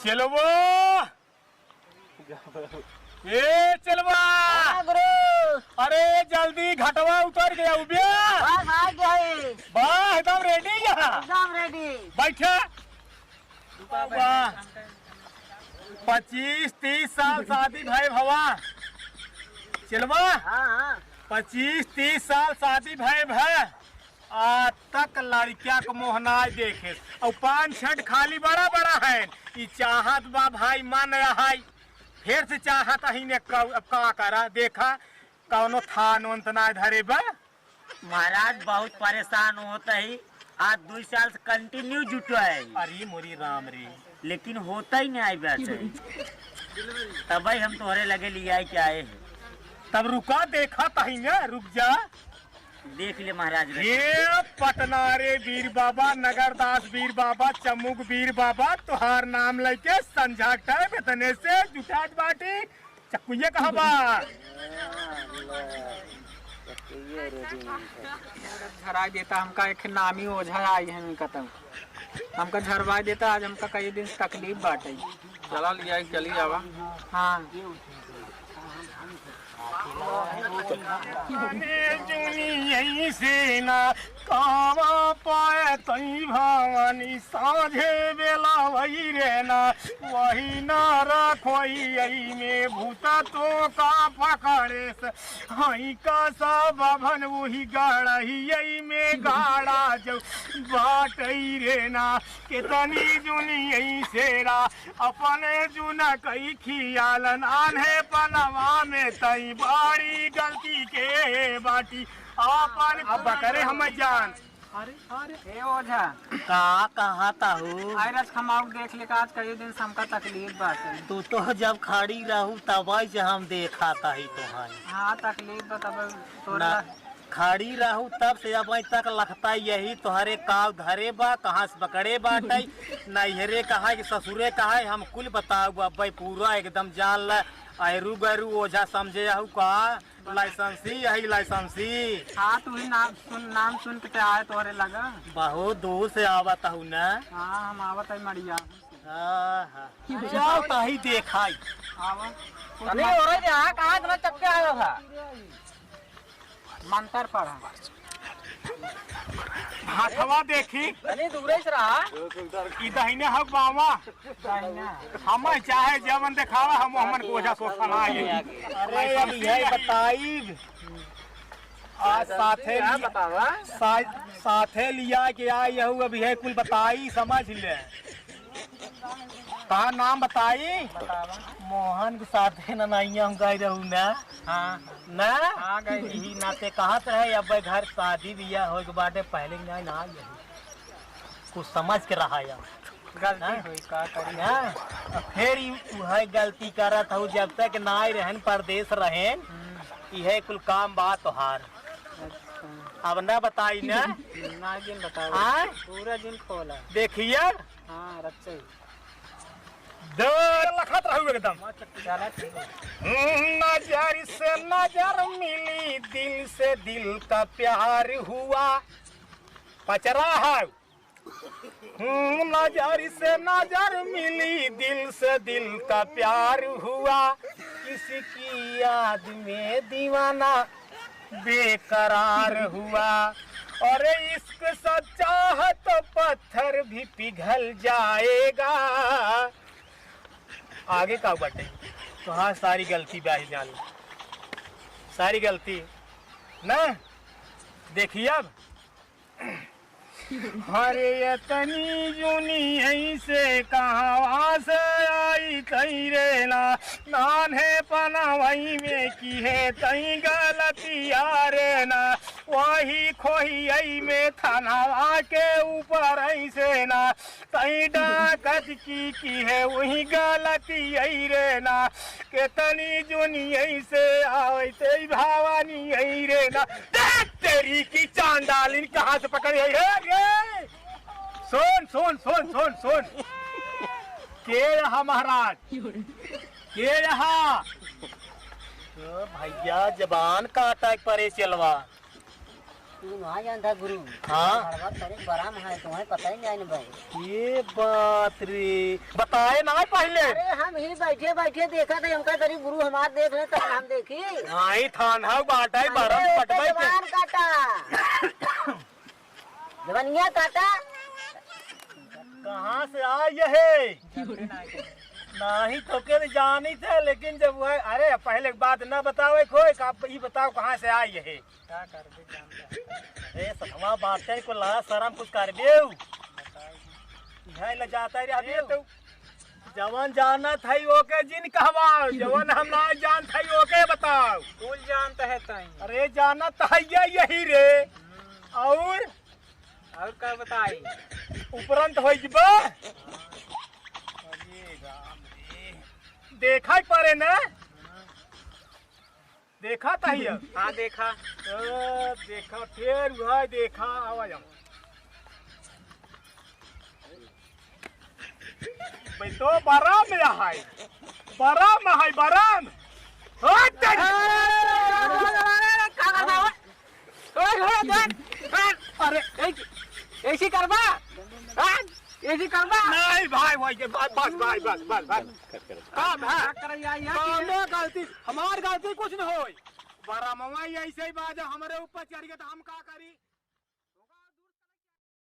चलो वो ये चलवा गुरु। अरे जल्दी घटवा उतर गया बस आ गया है। वाह एकदम रेडी है एकदम रेडी। बैठे 25-30 साल शादी भाई भवा चलवा हाँ 25-30 साल शादी भाई भाई आज तक लड़किया को मोहनाय देखे और 5-6 खाली बड़ा बड़ा है ई चाहत बा भाई मान रहा है फिर से चाहत ही ने अब का करा देखा कौनो थान उन्त ना धरे बा महाराज बहुत परेशान होता है। आज 2 साल से कंटिन्यू जुटो है। अरे मोरी राम रे लेकिन होता ही नहीं आई बात है। तब हम तोहरे लगे ले आए क्या आए हैं। तब रुका देखा कहीं ना रुक जा देख ले महाराज। ये पटना रे वीर बाबा नगरदास वीर बाबा चमुक वीर बाबा तुहार नाम लेके संझा टाइम इतने से जुटाट बाटी चक्कुये कहा बा झरा देता हमका एक नामी ओझा आई है खत्म हमका झरवा देता। आज हमका कई दिन से तकलीफ बाटे। चला लिया चली जावा। हाँ यही से ना कावा पाए तई भवानी साझे बेला वही रहना वही ना रखोई में भूता तो का पकड़े हई का सब भवन वही गाड़ा ही में गाड़ा जो बाटई रहना कितनी जुनी यही सेरा अपने जुना कई खियालन आन्हे पनवा में तई बड़ी गलती के बाटी आपन अब करे हम जान। अरे ओझा का कहता हूँ आयरस खमाऊ देख ले आज कई दिन से हमका तकलीफ बाटे। तू तो जब खड़ी रहू तब से हम देखा था ही तुम्हारी। हाँ तकलीफ बा तब तोरा ना खड़ी रहू तब से अब तक लगता यही तोहरे काव धरे बा कहाँ से पकड़े बाटे नैहरे कहा कि ससुरे कहा हम कुल बताऊ अब पूरा एकदम जान ल अरू गरू ओझा समझे हूँ का लाइसेंसी यही लाइसेंसी। हाँ तू ही नाम सुन के आए तोहरे लगा। बहुत दूर से आवत हूँ न। हाँ हम आवत है मरिया। जाओ ताही देखा आवा कहाँ चक्के आया था मंतर पढ़ा हाथवा देखी दूरे से रहा ई दहिने हक बावा हम चाहे जवन देखावा हम हमन कोझा सोचना है। अरे अब यही बताई आज साथे लिया के आई हूँ अभी है कुल बताई समझ ले कहा नाम बताई मोहन के साथे नैया हम गए रहू न। हाँ ना यही नाते कहत रहे अब घर शादी बियाह हो के बाटे पहले ना कुछ समझ के रहा या गलती हुई का करी। फिर वह गलती करत हूँ जब तक ना रहन परदेश रहेन यह कुल काम बात तोहार अब ना बताई ना ना दिन बताओ। हाँ? पूरा दिन खोला देखिए हाँ रच्चे दर लखत रहू एकदम चला ठीक नजर से नजर मिली दिल से दिल का प्यार हुआ पचरा है। नजर से नजर मिली दिल से दिल का प्यार हुआ किसी की याद में दीवाना बेकरार हुआ और इश्क सच्चा है तो पत्थर भी पिघल जाएगा। आगे का बटे तो हाँ सारी गलती ब्याही जान सारी गलती ना देखिए अब अरे इतनी जुनी यहीं से कहाँ से आई तई रे ना नान्हे पना वही में की है तई गलती रे ना वही खोही आई में थाना के ऊपर ऐसे ना तई डाकत की है वही गलती आई रे ना कितनी जुनी यहीं से आई तई भवानी यही रे ना तेरी की चांडालिन कहाँ से पकड़ी है। सुन सुन सुन सुन सुन के यहाँ महाराज के यहाँ तो भैया जबान काटा परे चलवा तू ना जानता गुरु। हाँ हड़बड़ करे बराम है तुम्हें पता ही नहीं भाई। ये बात रे बताए ना पहले। अरे हम ही बैठे बैठे देखा थे हमका तरी गुरु हमार देख ले तब हम देखी। आई थान है बाटा है बरम अरे पटवाई के जवान काटा जवानिया काटा। कहाँ से आई है नहीं तो के जानी थे लेकिन जब वह अरे पहले बात न बताओ खोए आप ये बताओ कहाँ से आई है। क्या कर दे जानता ए सखवा बाटे को ला शर्म कुछ कर देऊ है ल जाता रे अभी तो जवान जाना था ओके जिन कहवाओ जवान हम ना जान था ओके बताओ। कुल जानता है ताई। अरे जाना तो है यही रे और क्या बताई उपरंत हो जबा देखा ही पड़े ना देखा था ही हाँ देखा देखा फिर वह देखा आवाज भाई तो बराम में है बराम है बराम अरे ऐसी करबा ऐसी करबा नहीं भाई भाई के बस बस भाई बस बस बस काम है गलती हमार गलती कुछ न हो बराम ऐसे ही बात हमारे ऊपर चढ़ गया तो हम का करी।